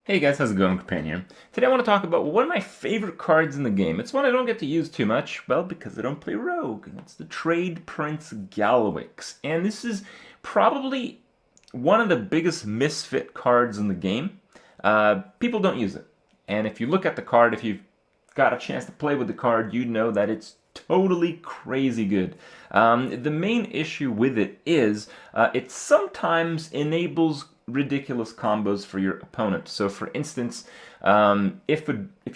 Hey guys, how's it going, Companion? Today I want to talk about one of my favorite cards in the game. It's one I don't get to use too much, well, because I don't play Rogue. And it's the Trade Prince Gallywix. And this is probably one of the biggest misfit cards in the game. People don't use it. And if you look at the card, if you've got a chance to play with the card, you know that it's totally crazy good. The main issue with it is it sometimes enables ridiculous combos for your opponent. So, for instance, if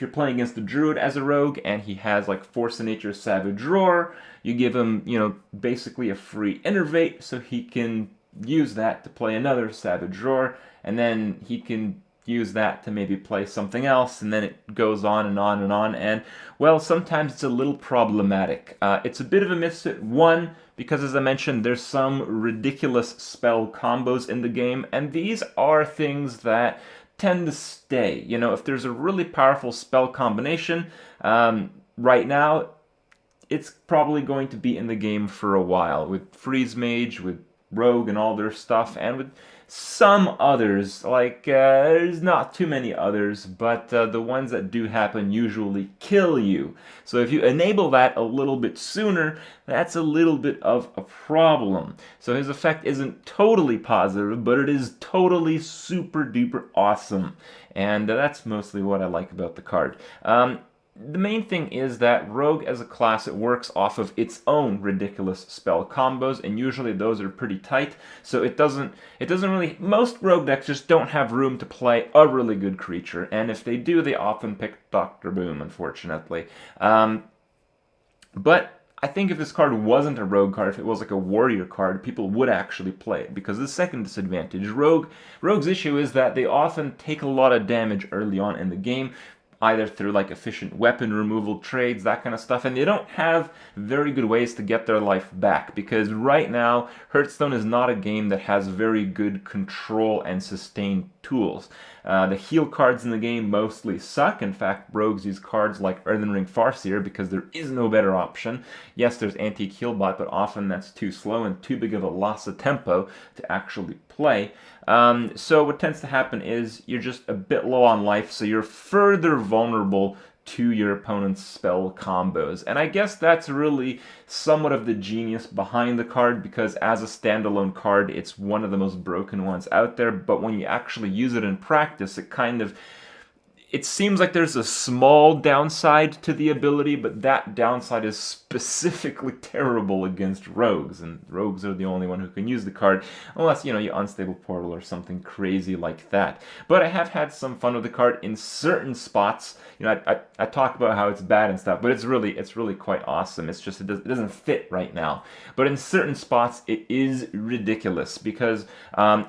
you're playing against the Druid as a rogue and he has like Force of Nature Savage Roar, you give him, basically a free Innervate, so he can use that to play another Savage Roar, and then he can use that to maybe play something else, and then it goes on and on and on. And well, sometimes it's a little problematic. It's a bit of a misfit, one, because as I mentioned, there's some ridiculous spell combos in the game, and these are things that tend to stay. If there's a really powerful spell combination, right now, it's probably going to be in the game for a while with Freeze Mage, with Rogue and all their stuff, and with some others. There's not too many others, but the ones that do happen usually kill you. So if you enable that a little bit sooner, that's a little bit of a problem. So his effect isn't totally positive, but it is totally super duper awesome. And that's mostly what I like about the card. The main thing is that Rogue as a class, it works off of its own ridiculous spell combos, and usually those are pretty tight, so it doesn't really, most Rogue decks just don't have room to play a really good creature, and if they do, they often pick Dr. Boom, unfortunately. But I think if this card wasn't a Rogue card, if it was like a Warrior card, people would actually play it, because the second disadvantage, Rogue's issue is that they often take a lot of damage early on in the game, either through like efficient weapon removal trades, that kind of stuff, and they don't have very good ways to get their life back, because right now Hearthstone is not a game that has very good control and sustain tools. The heal cards in the game mostly suck. In fact, rogues use cards like Earthen Ring Farseer because there is no better option. Yes, there's Antique Healbot, but often that's too slow and too big of a loss of tempo to actually play. So what tends to happen is you're just a bit low on life, so you're further vulnerable to your opponent's spell combos. And I guess that's really somewhat of the genius behind the card, because as a standalone card, it's one of the most broken ones out there, but when you actually use it in practice, it seems like there's a small downside to the ability, but that downside is specifically terrible against rogues, and rogues are the only one who can use the card, unless, you Unstable Portal or something crazy like that. But I have had some fun with the card in certain spots. I talk about how it's bad and stuff, but it's really quite awesome. It's just it doesn't fit right now. But in certain spots, it is ridiculous, because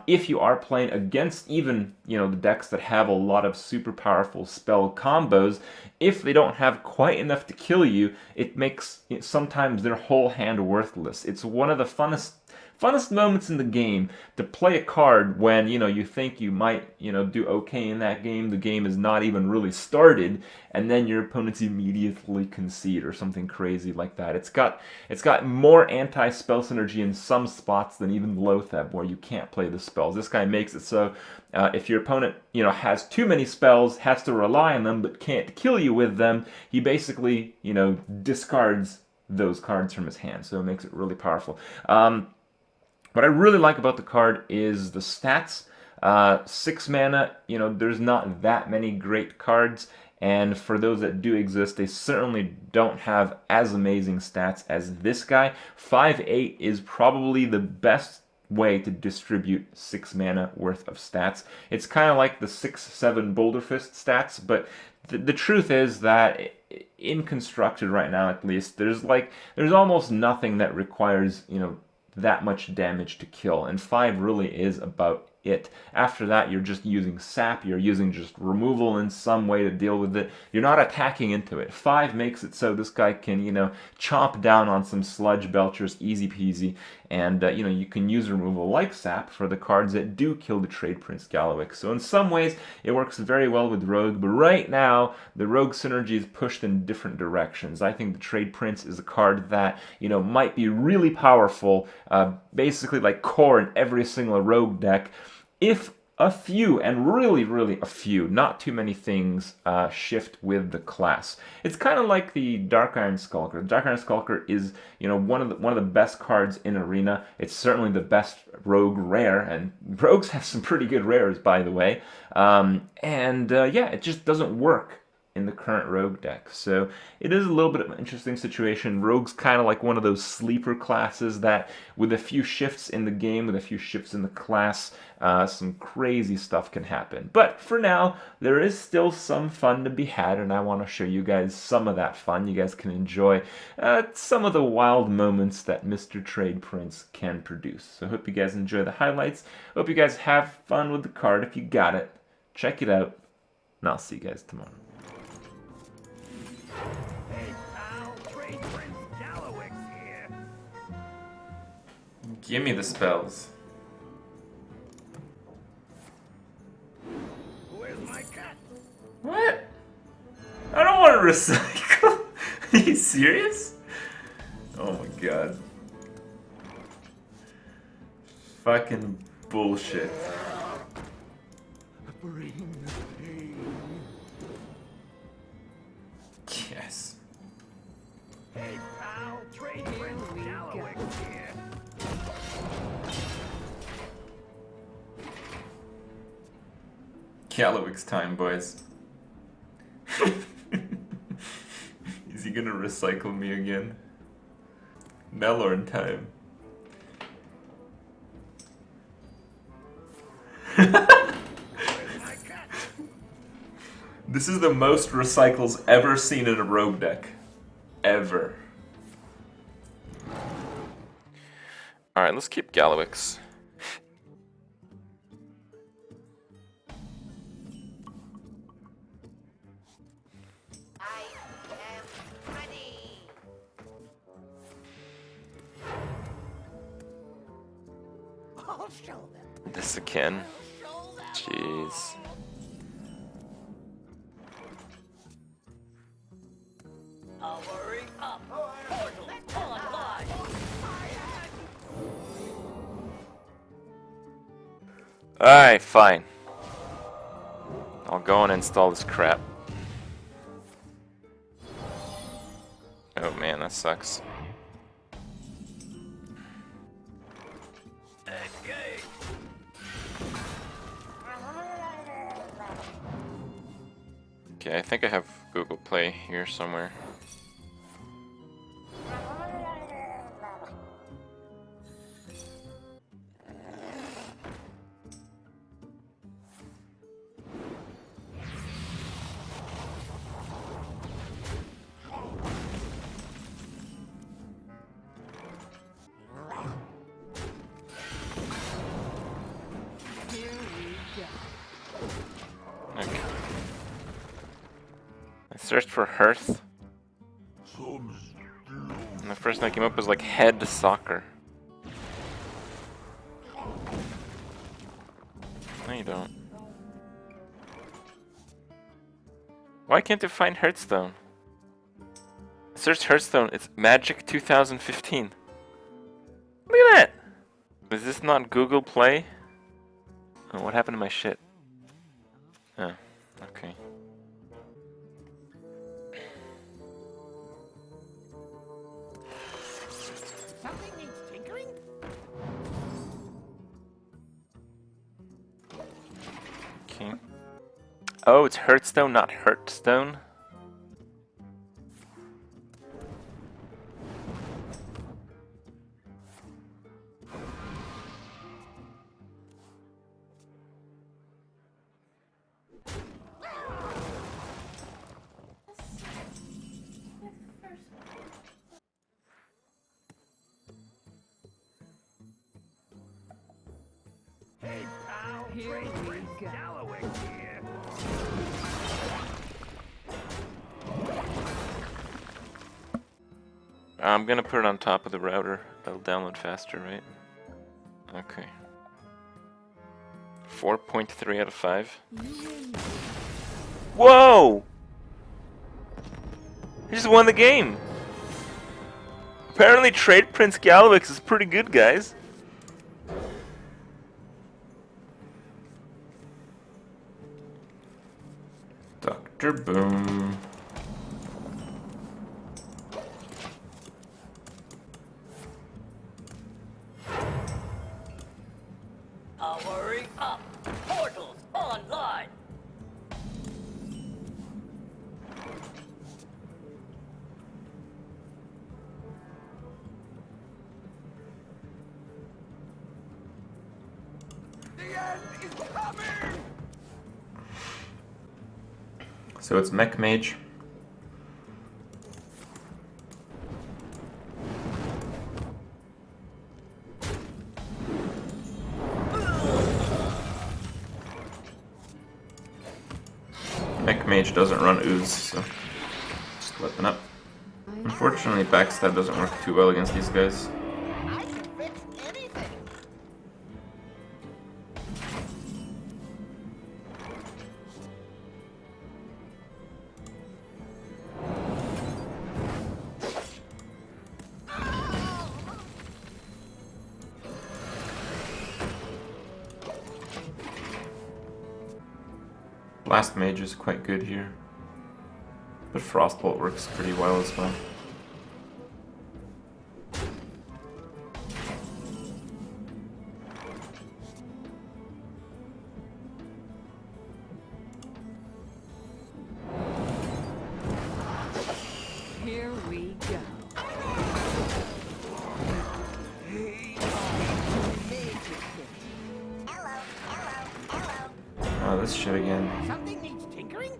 if you are playing against even, the decks that have a lot of super powerful spell combos, if they don't have quite enough to kill you, it makes sometimes their whole hand worthless. It's one of the funnest moments in the game to play a card when you think you might do okay in that game. The game is not even really started, and then your opponents immediately concede or something crazy like that. It's got more anti-spell synergy in some spots than even Lotheb, where you can't play the spells. This guy makes it so if your opponent has too many spells, has to rely on them, but can't kill you with them, he basically discards those cards from his hand. So it makes it really powerful. What I really like about the card is the stats. 6 mana, there's not that many great cards, and for those that do exist, they certainly don't have as amazing stats as this guy. 5/8 is probably the best way to distribute 6 mana worth of stats. It's kind of like the 6/7 Boulder Fist stats, but the truth is that in Constructed right now, at least, there's almost nothing that requires, that much damage to kill, and 5 really is about it. After that, you're just using sap, you're using just removal in some way to deal with it. You're not attacking into it. 5 makes it so this guy can, chomp down on some sludge belchers easy peasy, and, you can use removal like sap for the cards that do kill the Trade Prince Gallywix. So in some ways, it works very well with Rogue, but right now, the Rogue synergy is pushed in different directions. I think the Trade Prince is a card that, might be really powerful, basically like core in every single Rogue deck, if a few, and really a few, not too many things shift with the class. It's kind of like the Dark Iron Skulker. The Dark Iron Skulker is, you know, one of the best cards in Arena. It's certainly the best rogue rare, and rogues have some pretty good rares, by the way. Yeah, it just doesn't work in the current rogue deck. So it is a little bit of an interesting situation. Rogue's kind of like one of those sleeper classes that, with a few shifts in the game, with a few shifts in the class, some crazy stuff can happen. But for now, there is still some fun to be had, and I want to show you guys some of that fun. You guys can enjoy some of the wild moments that Mr. Trade Prince can produce. So I hope you guys enjoy the highlights. Hope you guys have fun with the card. If you got it, check it out, and I'll see you guys tomorrow. Hey pal, Trade Prince Gallywix here. Give me the spells. Where's my cat? What? I don't want to recycle. Are you serious? Oh my god. Fucking bullshit. Bring the pain. Yes. Hey pal, Trade Prince Gallywix here. Gallywix time, boys. Is he gonna recycle me again? Melorn time. This is the most recycles ever seen in a rogue deck. Ever. Alright, let's keep Gallywix. I am ready. I'll show them. This again. Jeez. Hurry up. Portal online. Alright, fine. I'll go and install this crap. Oh man, that sucks. Engage. Okay, I think I have Google Play here somewhere. Okay. I searched for Hearth, and the first thing that came up was like head soccer. No, you don't. Why can't I find Hearthstone? I searched Hearthstone, it's Magic 2015. Look at that! Is this not Google Play? Oh, what happened to my shit? Oh, okay. Something needs tinkering? Okay. Oh, it's Hearthstone, not Hearthstone. Hey pal, Trade Prince Gallywix here. I'm gonna put it on top of the router. That'll download faster, right? Okay. 4.3 out of 5. Whoa! He just won the game! Apparently Trade Prince Gallywix is pretty good, guys. Boom. Powering up. Portals online. The end is coming. So it's Mech Mage. Mech Mage doesn't run Ooze, so just weapon up. Unfortunately, backstab doesn't work too well against these guys. I can fix anything. Blast Mage is quite good here, but Frostbolt works pretty well as well. Here we go. Hello, hello, hello. Oh, this shit again. Something needs tinkering?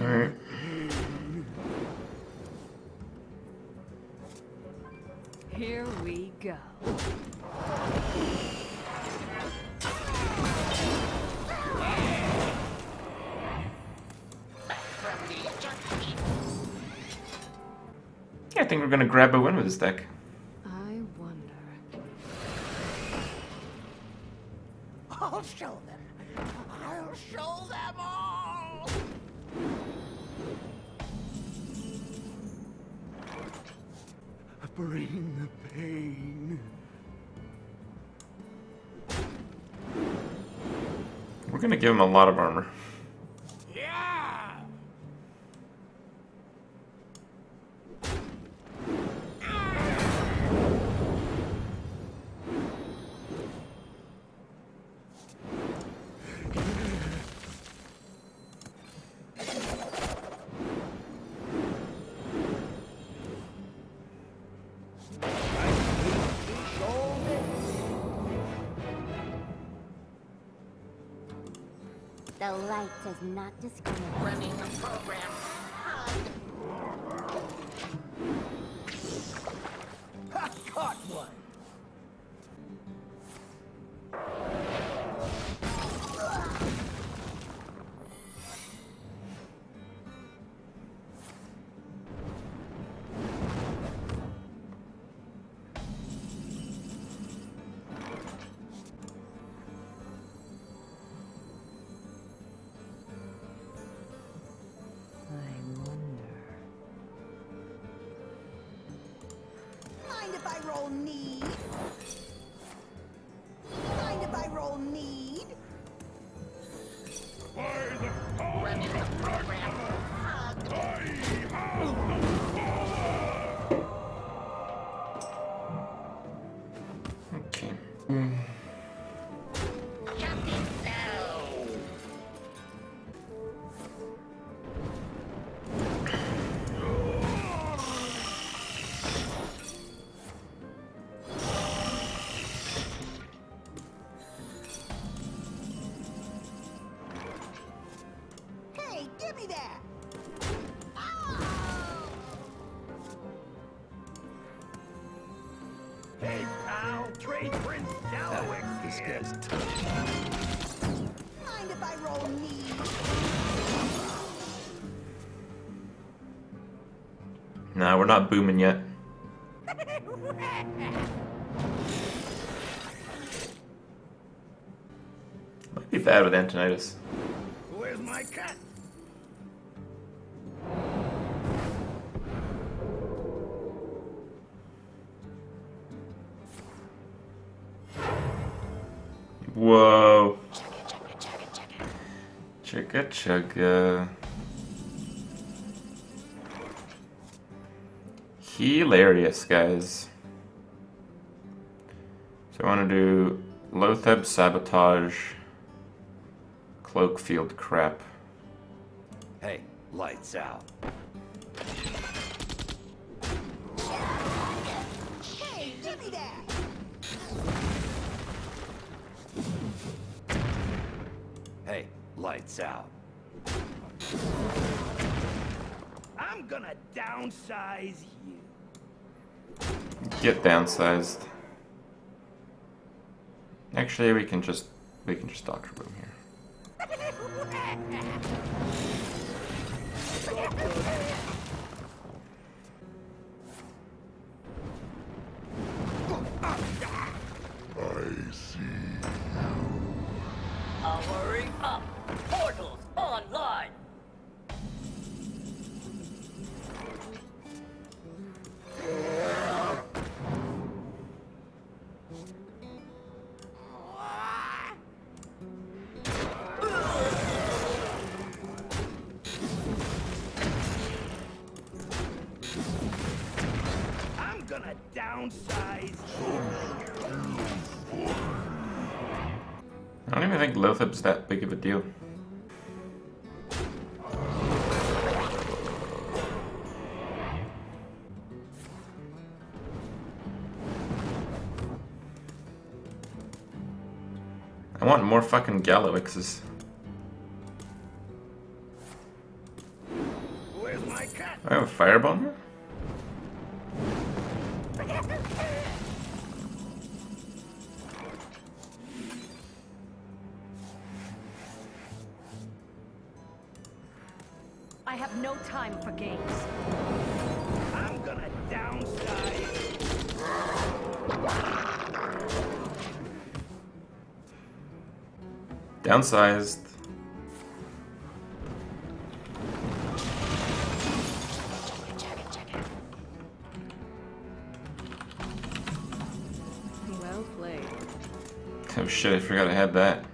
Alright. Here we go. Yeah, I think we're gonna grab a win with this deck. I wonder. I'll show them. I'll show them all. Bring the pain. We're gonna give him a lot of armor. Yeah. The light does not discriminate. Running the program. Ha, caught one. I wonder. Mind if I roll need? Mind if I roll need? Running the program. Okay. Jumping now. Hey, give me that! Hey, pal. Trade Prince Gallywix. This guy's tough. Mind if I roll need? Nah, we're not booming yet. Might be bad with Antonitis. Where's my cat? Chugga chugga. Hilarious, guys. So I want to do Lotheb Sabotage, Cloakfield Crap. Hey, lights out. Hey, give me that! Hey, lights out. I'm gonna downsize you. Get downsized. Actually, we can just Doctor Boom here. Powering up. Portals online. I'm gonna downsize I don't even think Lotheb's that big of a deal. I want more fucking Gallywixes. Where's my cat? I have a fireball here? I have no time for games. I'm gonna downsize. Downsized. Well played. Oh shit, I forgot I had that.